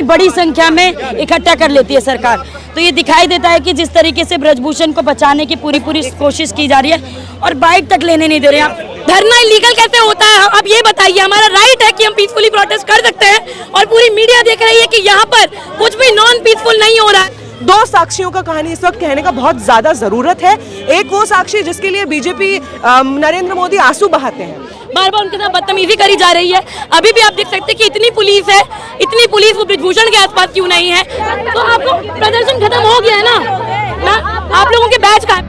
बड़ी संख्या में इकट्ठा कर लेती है सरकार। तो ये दिखाई देता है कि जिस तरीके से ब्रजभूषण को बचाने की पूरी कोशिश की जा रही है और बाइक तक लेने नहीं दे रहे हैं। धरना इलीगल कैसे होता है आप ये बताइए। हमारा राइट है कि हम पीसफुली प्रोटेस्ट कर सकते हैं और पूरी मीडिया देख रही है कि यहाँ पर कुछ भी नॉन पीसफुल नहीं हो रहा है। दो साक्षियों का कहानी इस वक्त कहने का बहुत ज्यादा जरूरत है। एक वो साक्षी जिसके लिए बीजेपी नरेंद्र मोदी आंसू बहाते हैं, बार बार उनके साथ बदतमीजी करी जा रही है। अभी भी आप देख सकते हैं कि इतनी पुलिस है, इतनी पुलिस वो ब्रजभूषण के आसपास क्यों नहीं है। तो आपको प्रदर्शन खत्म हो गया है ना, आप लोगों के बैच का।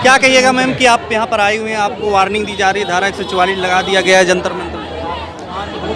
क्या कहिएगा मैम कि आप यहाँ पर आई हुई हैं, आपको वार्निंग दी जा रही है, धारा 144 लगा दिया गया है जंतर मंतर।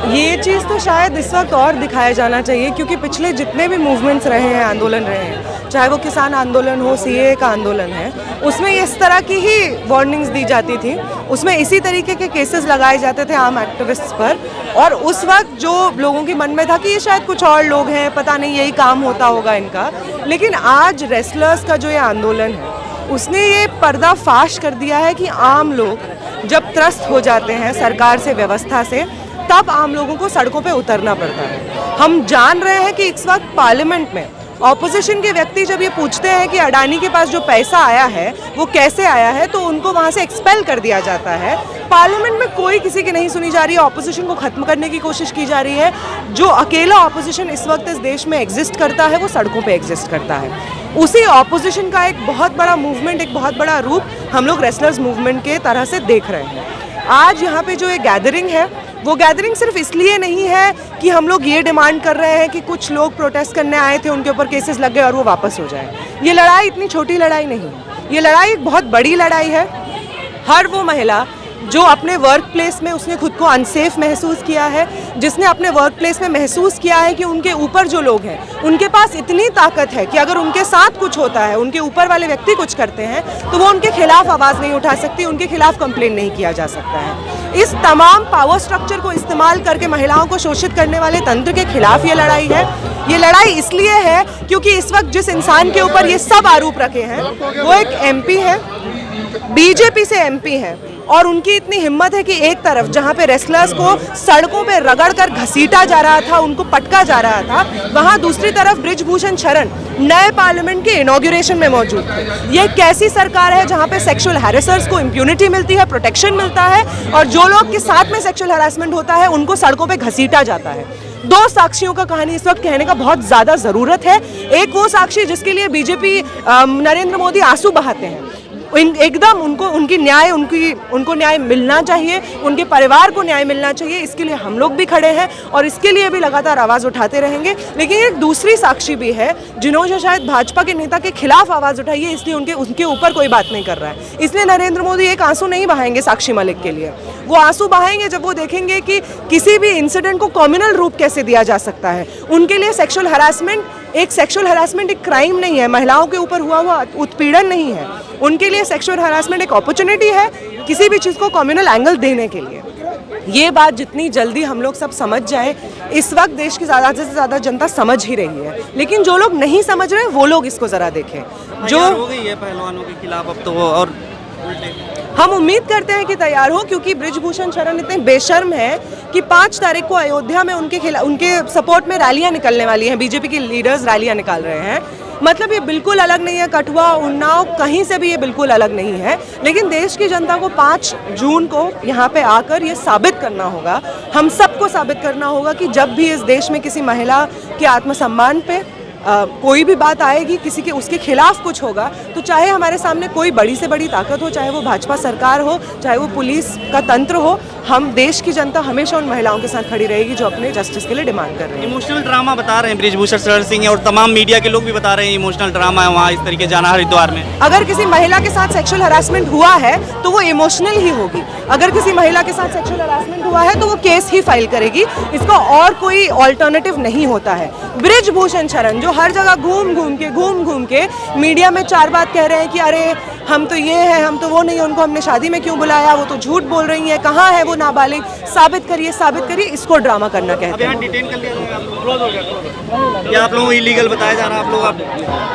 ये चीज़ तो शायद इस वक्त और दिखाया जाना चाहिए, क्योंकि पिछले जितने भी मूवमेंट्स रहे हैं, आंदोलन रहे हैं, चाहे वो किसान आंदोलन हो, सीएए का आंदोलन है, उसमें इस तरह की ही वार्निंग्स दी जाती थी। उसमें इसी तरीके के केसेस लगाए जाते थे आम एक्टिविस्ट्स पर। और उस वक्त जो लोगों के मन में था कि ये शायद कुछ और लोग हैं, पता नहीं यही काम होता होगा इनका। लेकिन आज रेसलर्स का जो ये आंदोलन है, उसने ये पर्दाफाश कर दिया है कि आम लोग जब त्रस्त हो जाते हैं सरकार से, व्यवस्था से, तब आम लोगों को सड़कों पे उतरना पड़ता है। हम जान रहे हैं कि इस वक्त पार्लियामेंट में ऑपोजिशन के व्यक्ति जब ये पूछते हैं कि अडानी के पास जो पैसा आया है वो कैसे आया है, तो उनको वहाँ से एक्सपेल कर दिया जाता है। पार्लियामेंट में कोई किसी की नहीं सुनी जा रही है, ऑपोजिशन को खत्म करने की कोशिश की जा रही है। जो अकेला ऑपोजिशन इस वक्त इस देश में एग्जिस्ट करता है वो सड़कों पे एग्जिस्ट करता है। उसी ऑपोजिशन का एक बहुत बड़ा मूवमेंट, एक बहुत बड़ा रूप हम लोग रेसलर्स मूवमेंट के तरह से देख रहे हैं। आज यहाँ पे जो एक गैदरिंग है, वो गैदरिंग सिर्फ इसलिए नहीं है कि हम लोग ये डिमांड कर रहे हैं कि कुछ लोग प्रोटेस्ट करने आए थे, उनके ऊपर केसेस लग गए और वो वापस हो जाए। ये लड़ाई इतनी छोटी लड़ाई नहीं है, ये लड़ाई एक बहुत बड़ी लड़ाई है। हर वो महिला जो अपने वर्क प्लेस में उसने खुद को अनसेफ महसूस किया है, जिसने अपने वर्क प्लेस में महसूस किया है कि उनके ऊपर जो लोग हैं उनके पास इतनी ताकत है कि अगर उनके साथ कुछ होता है, उनके ऊपर वाले व्यक्ति कुछ करते हैं, तो वो उनके खिलाफ आवाज़ नहीं उठा सकती, उनके खिलाफ कंप्लेन नहीं किया जा सकता है। इस तमाम पावर स्ट्रक्चर को इस्तेमाल करके महिलाओं को शोषित करने वाले तंत्र के खिलाफ ये लड़ाई है। ये लड़ाई इसलिए है क्योंकि इस वक्त जिस इंसान के ऊपर ये सब आरोप रखे हैं वो एक एमपी है, बीजेपी से एमपी है, और उनकी इतनी हिम्मत है कि एक तरफ जहां पे रेसलर्स को सड़कों पे रगड़कर घसीटा जा रहा था, उनको पटका जा रहा था, वहां दूसरी तरफ ब्रजभूषण शरण नए पार्लियामेंट के इनॉग्रेशन में मौजूद थे। ये कैसी सरकार है जहां पे सेक्सुअल हैरेसर्स को इम्प्यूनिटी मिलती है, प्रोटेक्शन मिलता है, और जो लोग के साथ में सेक्सुअल हैरेसमेंट होता है उनको सड़कों पे घसीटा जाता है। दो साक्षियों का कहानी इस वक्त कहने का बहुत ज्यादा जरूरत है। एक वो साक्षी जिसके लिए बीजेपी नरेंद्र मोदी आंसू बहाते हैं, एकदम उनको न्याय मिलना चाहिए, उनके परिवार को न्याय मिलना चाहिए। इसके लिए हम लोग भी खड़े हैं और इसके लिए भी लगातार आवाज़ उठाते रहेंगे। लेकिन एक दूसरी साक्षी भी है जिन्होंने शायद भाजपा के नेता के खिलाफ आवाज़ उठाई है, इसलिए उनके ऊपर कोई बात नहीं कर रहा है। इसलिए नरेंद्र मोदी एक आंसू नहीं बहाएंगे साक्षी मलिक के लिए, वो आंसू बहाएंगे जब वो देखेंगे कि किसी भी इंसिडेंट को कम्युनल रूप कैसे दिया जा सकता है। उनके लिए सेक्सुअल हरासमेंट एक क्राइम नहीं है, महिलाओं के ऊपर हुआ उत्पीड़न नहीं है। उनके लिए सेक्सुअल हरासमेंट एक अपॉर्चुनिटी है किसी भी चीज़ को कम्युनल एंगल देने के लिए। ये बात जितनी जल्दी हम लोग सब समझ जाएं, इस वक्त देश की ज़्यादा से ज़्यादा जनता समझ ही रही है, लेकिन जो लोग नहीं समझ रहे वो लोग इसको ज़रा देखें। जो हो गई है पहलवानों के खिलाफ अब तो, और हम उम्मीद करते हैं कि तैयार हो, क्योंकि ब्रजभूषण शरण इतने बेशर्म है कि 5 तारीख को अयोध्या में उनके सपोर्ट में रैलियां निकलने वाली हैं। बीजेपी के लीडर्स रैलियां निकाल रहे हैं। मतलब ये बिल्कुल अलग नहीं है, कठुआ, उन्नाव, कहीं से भी ये बिल्कुल अलग नहीं है। लेकिन देश की जनता को 5 जून को यहाँ पे आकर ये साबित करना होगा, हम सबको साबित करना होगा कि जब भी इस देश में किसी महिला के आत्मसम्मान पे कोई भी बात आएगी, किसी के उसके खिलाफ कुछ होगा, तो चाहे हमारे सामने कोई बड़ी से बड़ी ताकत हो, चाहे वो भाजपा सरकार हो, चाहे वो पुलिस का तंत्र हो, हम देश की जनता हमेशा उन महिलाओं के साथ खड़ी रहेगी जो अपने जस्टिस के लिए डिमांड कर रही है। इमोशनल ड्रामा बता रहे हैं ब्रजभूषण शरण सिंह और तमाम मीडिया के लोग भी बता रहे हैं इमोशनल ड्रामा है वहाँ, इस तरीके जाना हरिद्वार में। अगर किसी महिला के साथ सेक्सुअल हरासमेंट हुआ है तो वो इमोशनल ही होगी। अगर किसी महिला के साथ सेक्सुअल हरासमेंट हुआ है तो वो केस ही फाइल करेगी, इसका और कोई ऑल्टरनेटिव नहीं होता है। ब्रजभूषण शरण जो हर जगह घूम घूम के मीडिया में 4 बात कह रहे हैं कि अरे हम तो ये है, हम तो वो नहीं, उनको हमने शादी में क्यों बुलाया, वो तो झूठ बोल रही है, कहाँ है वो नाबालिग, साबित करिए, इसको ड्रामा करना कहते हैं। डिटेन कर लिया, आप लोगों को इलीगल बताया जा रहा है,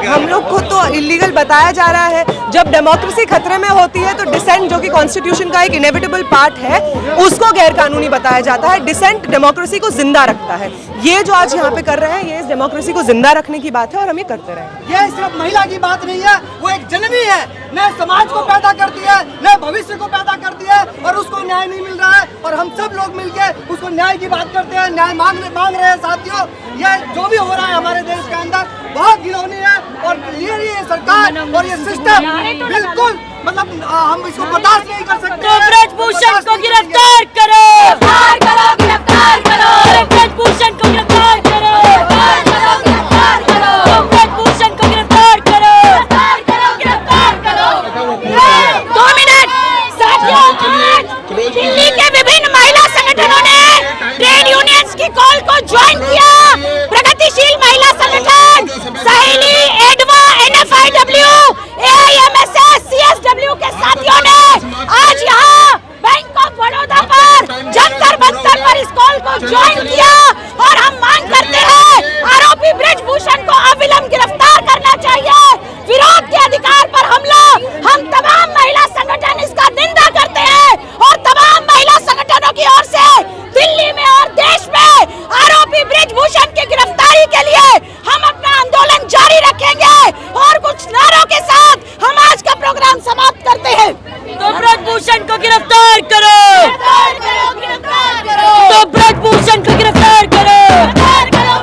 हम लोग को तो इलीगल बताया जा रहा है, जब डेमोक्रेसी खतरे में होती है तो डिसेंट, जो कि कॉन्स्टिट्यूशन का एक इनेविटेबल पार्ट है, उसको गैर कानूनी बताया जाता है। डिसेंट डेमोक्रेसी को जिंदा रखता है। ये जो आज यहाँ पे कर रहे हैं, ये इस डेमोक्रेसी को जिंदा रखने की बात है और हम ये करते रहेंगे। ये सिर्फ महिला की बात नहीं है, वो एक जननी है, नए समाज को पैदा करती है, नए भविष्य को पैदा करती है, और उसको न्याय नहीं मिल रहा है और हम सब लोग मिलके उसको न्याय की बात करते हैं, न्याय मांग रहे हैं। साथियों, ये जो भी हो रहा है हमारे देश के अंदर बहुत घिनौनी है, और ये सरकार और ये सिस्टम बिल्कुल मतलब हम इसको बर्दाश्त नहीं कर सकते। तो ब्रजभूषण को गिरफ्तार करो, गिरफ्तार करो, ब्रजभूषण को गिरफ्तार करो, गिरफ्तार करो, ब्रजभूषण को गिरफ्तार करो, गिरफ्तार करो। 2 मिनट साथियों, आज दिल्ली के विभिन्न महिला संगठनों ने ट्रेड यूनियंस की कॉल को ज्वाइन किया। प्रगतिशील महिला संगठन सहेली, एडवा, NFIW, AIMSS, CSW के साथियों ने आज यहाँ बैंक ऑफ बड़ौदा पर जंतर मंतर पर इस कॉल को ज्वाइन किया, और हम मांग करते हैं आरोपी ब्रजभूषण को अविलंब गिरफ्तार करना चाहिए। विरोध के अधिकार पर हमला, हम तमाम महिला संगठन इसका निंदा करते हैं, और तमाम महिला संगठनों की ओर से दिल्ली में और देश में आरोपी ब्रजभूषण की गिरफ्तारी के लिए हम अपना आंदोलन जारी रखेंगे, और कुछ नारों के साथ हम आज का प्रोग्राम समाप्त करते हैं। तो ब्रजभूषण को गिरफ्तार करो, गिरफ्तार करो, तो ब्रजभूषण को गिरफ्तार करो,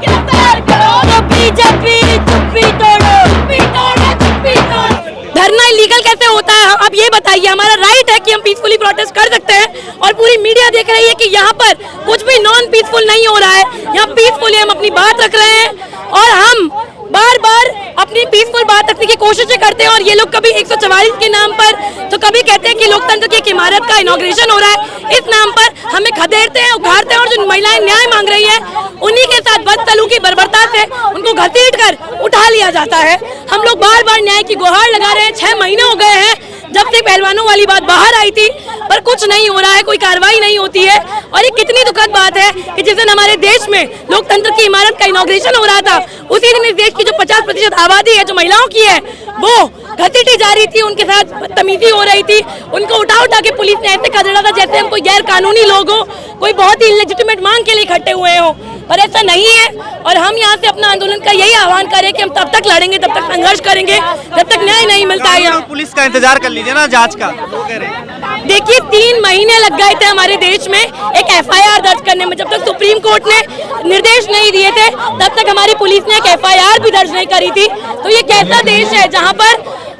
गिरफ्तार करो, तो बीजेपी चुप्पी तोड़ो, चुप्पी तोड़ो, चुप्पी तोड़ो। धरना इलीगल कैसे होता है? अब ये बताइए। हमारा राइट है कि हम पीसफुली प्रोटेस्ट कर सकते हैं, और पूरी मीडिया देख रही है कि यहाँ पर कुछ भी नॉन पीसफुल नहीं हो रहा है। यहाँ पीसफुली हम अपनी बात रख रहे हैं, और हम बार बार अपनी पीसफुल बात रखने की कोशिशें करते हैं। और ये लोग कभी 144 के नाम पर, तो कभी कहते हैं कि लोकतंत्र की एक इमारत का इनॉग्रेशन हो रहा है, इस नाम पर हमें खदेड़ते हैं, उखाड़ते हैं, और जो महिलाएं न्याय मांग रही है उन्हीं के साथ बदसलूकी बर्बरता से उनको घसीट कर उठा लिया जाता है। हम लोग बार बार न्याय की गुहार लगा रहे हैं। 6 महीने हो गए हैं जब से पहलवानों वाली बात बाहर आई थी, पर कुछ नहीं हो रहा है, कोई कार्रवाई नहीं होती है। और ये कितनी दुखद बात है कि जिस दिन हमारे देश में लोकतंत्र की इमारत का इनॉग्रेशन हो रहा था, उसी दिन इस देश की जो 50% आबादी है जो महिलाओं की है, वो घसीटी जा रही थी, उनके साथ बदतमीजी हो रही थी, उनको उठा उठा के पुलिस ने ऐसे खदेड़ा था जैसे हम कोई गैर कानूनी लोग हो, कोई बहुत ही इलेजिटिमेट मांग के लिए इकट्ठे हुए हो, पर ऐसा नहीं है। और हम यहाँ से अपना आंदोलन का यही आह्वान करें कि हम तब तक लड़ेंगे, तब तक संघर्ष करेंगे, जब तक न्याय नहीं मिलता है। यहाँ पुलिस का इंतजार कर लीजिए ना, जांच का वो कह रहे हैं। देखिए 3 महीने लग गए थे हमारे देश में एक FIR दर्ज करने में। जब तक सुप्रीम कोर्ट ने निर्देश नहीं दिए थे, तब तक हमारी पुलिस ने एक FIR भी दर्ज नहीं करी थी। तो ये कैसा देश है जहाँ पर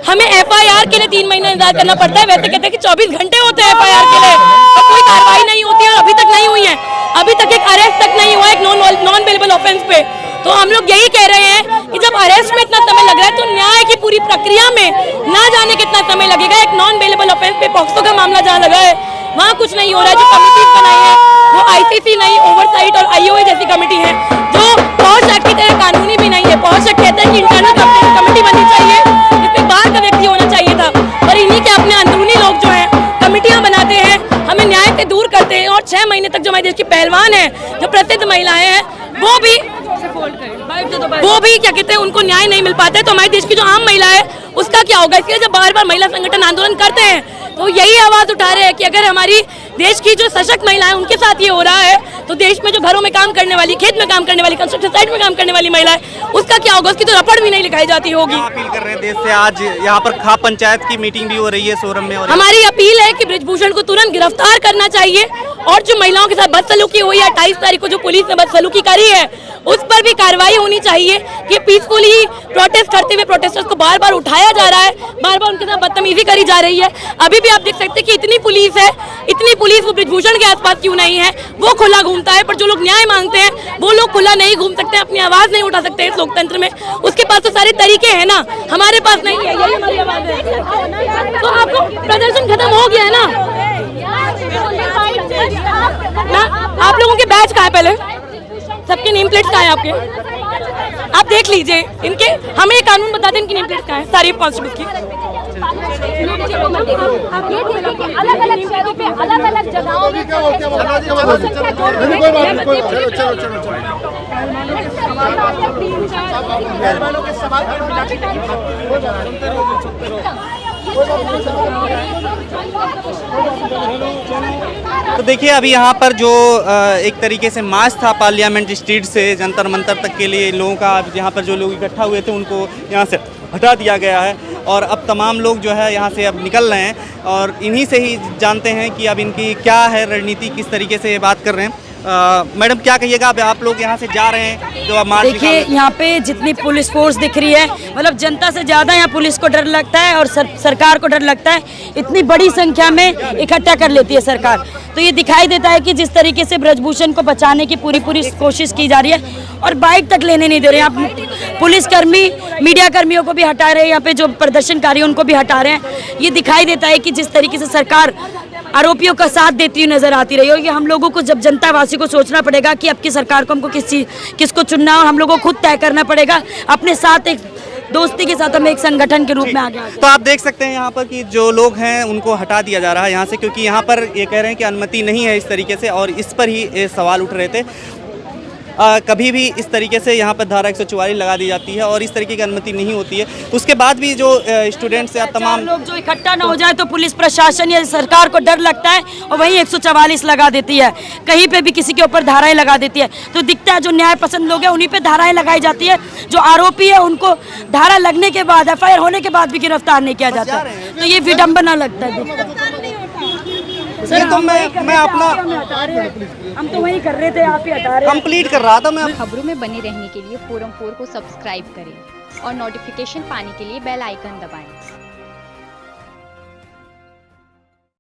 हमें FIR के लिए 3 महीने इंतजार करना पड़ता है? वैसे कहते हैं कि 24 घंटे होते हैं FIR के लिए, तो कोई कार्रवाई नहीं होती है, और अभी तक नहीं हुई है। अभी तक एक अरेस्ट तक नहीं हुआ एक नॉन बेलेबल ऑफेंस पे। तो हम लोग यही कह रहे हैं कि जब अरेस्ट में इतना समय लग रहा है, तो न्याय की पूरी प्रक्रिया में ना जाने कितना समय लगेगा। एक नॉन बेलेबल ऑफेंस पे पॉक्सो का मामला जहाँ लगा है, वहाँ कुछ नहीं हो रहा है। जो कमिटीज बनाई है वो ICC नहीं, ओवरसाइट और IOA जैसी कमेटी है, जो पॉश एक्ट की तरह कानूनी भी नहीं है। पॉश एक्ट कहता है कि इंटरनल कमेटी बननी चाहिए, जिसमें बाहर का व्यक्ति होना चाहिए था, और इन्हीं के अपने अंदरूनी लोग जो है कमेटियां बनाते हैं, हमें न्याय से दूर करते हैं। और 6 महीने तक जो हमारे देश की पहलवान है, जो प्रसिद्ध महिलाएं हैं, वो भी क्या कहते हैं, उनको न्याय नहीं मिल पाता है। तो हमारे देश की जो आम महिला है उसका क्या होगा? इसलिए जब बार बार महिला संगठन आंदोलन करते हैं, तो यही आवाज उठा रहे हैं कि अगर हमारी देश की जो सशक्त महिलाएं उनके साथ ये हो रहा है, तो देश में जो घरों में काम करने वाली, खेत में काम करने वाली, कंस्ट्रक्शन साइट में काम करने वाली महिलाएं, उसका क्या होगा? उसकी तो रपड़ भी नहीं लिखाई जाती होगी। अपील कर रहे हैं देश से। आज यहाँ पर खाप पंचायत की मीटिंग भी हो रही है सोरम में, और हमारी अपील है कि ब्रजभूषण को तुरंत गिरफ्तार करना चाहिए, और जो महिलाओं के साथ बदसलूकी हुई है 28 तारीख को जो पुलिस ने बदसलूकी करी है, उस पर भी कार्रवाई होनी चाहिए। कि पीसफुली प्रोटेस्ट करते हुए प्रोटेस्टर्स को बार बार उठाया जा रहा है, बार बार उनके साथ बदतमीजी करी जा रही है। अभी भी आप देख सकते हैं कि इतनी पुलिस है, इतनी पुलिस वो ब्रजभूषण के आसपास क्यों नहीं है? वो खुला घूमता है, पर जो लोग न्याय मांगते हैं वो लोग खुला नहीं घूम सकते, अपनी आवाज नहीं उठा सकते इस लोकतंत्र में। उसके पास तो सारे तरीके हैं ना, हमारे पास नहीं है। यही हमारी आवाज है। तो आपको प्रदर्शन खत्म हो गया है ना? आप लोगों के बैच कहाँ है? पहले सबके नेम प्लेट्स कहाँ है आपके? आप देख लीजिए इनके, हमें ये कानून बता दें इनकी नेम प्लेट्स कहाँ है सारी कांस्टेबल की। अलग-अलग शहरों पे अलग-अलग जगहों में तो देखिए अभी यहाँ पर जो एक तरीके से मार्च था पार्लियामेंट स्ट्रीट से जंतर मंतर तक के लिए लोगों का, यहाँ पर जो लोग इकट्ठा हुए थे उनको यहाँ से हटा दिया गया है और अब तमाम लोग जो है यहाँ से अब निकल रहे हैं और इन्हीं से ही जानते हैं कि अब इनकी क्या है रणनीति, किस तरीके से ये बात कर रहे हैं। मैडम क्या कहिएगा, अब आप लोग यहाँ से जा रहे हैं जो अब मार्च देखिए यहाँ पे जितनी पुलिस फोर्स दिख रही है, मतलब जनता से ज़्यादा यहाँ पुलिस को डर लगता है और सरकार को डर लगता है। इतनी बड़ी संख्या में इकट्ठा कर लेती है सरकार, तो ये दिखाई देता है कि जिस तरीके से ब्रजभूषण को बचाने की पूरी कोशिश की जा रही है और बाइक तक लेने नहीं दे रहे हैं। पुलिसकर्मी मीडिया कर्मियों को भी हटा रहे हैं, यहाँ पे जो प्रदर्शनकारी उनको भी हटा रहे हैं। ये दिखाई देता है कि जिस तरीके से सरकार आरोपियों का साथ देती हुई नजर आती रही है। ये हम लोगों को, जब जनता वासी को सोचना पड़ेगा कि अब की सरकार को हमको किसको चुनना है और हम लोगों को खुद तय करना पड़ेगा। अपने साथ एक दोस्ती के साथ हम एक संगठन के रूप में आगे आए। तो आप देख सकते हैं यहाँ पर कि जो लोग हैं उनको हटा दिया जा रहा है यहाँ से, क्योंकि यहाँ पर ये कह रहे हैं कि अनुमति नहीं है इस तरीके से, और इस पर ही ये सवाल उठ रहे थे। कभी भी इस तरीके से यहाँ पर धारा 144 लगा दी जाती है और इस तरीके की अनुमति नहीं होती है। उसके बाद भी जो स्टूडेंट्स या तमाम लोग जो इकट्ठा ना हो जाए तो पुलिस प्रशासन या सरकार को डर लगता है और वही 144 लगा देती है, कहीं पे भी किसी के ऊपर धाराएं लगा देती है। तो दिखता है जो न्याय पसंद लोग हैं उन्हीं पे धाराएं लगाई जाती है, जो आरोपी है उनको धारा लगने के बाद, FIR होने के बाद भी गिरफ्तार नहीं किया जाता। तो ये विडम्बना लगता है। ये तो मैं अपना हम तो वही कर रहे थे, आप ही हटा रहे हैं। कंप्लीट कर रहा था मैं। खबरों में बने रहने के लिए फोरम 4 को सब्सक्राइब करें और नोटिफिकेशन पाने के लिए बेल आइकन दबाएं।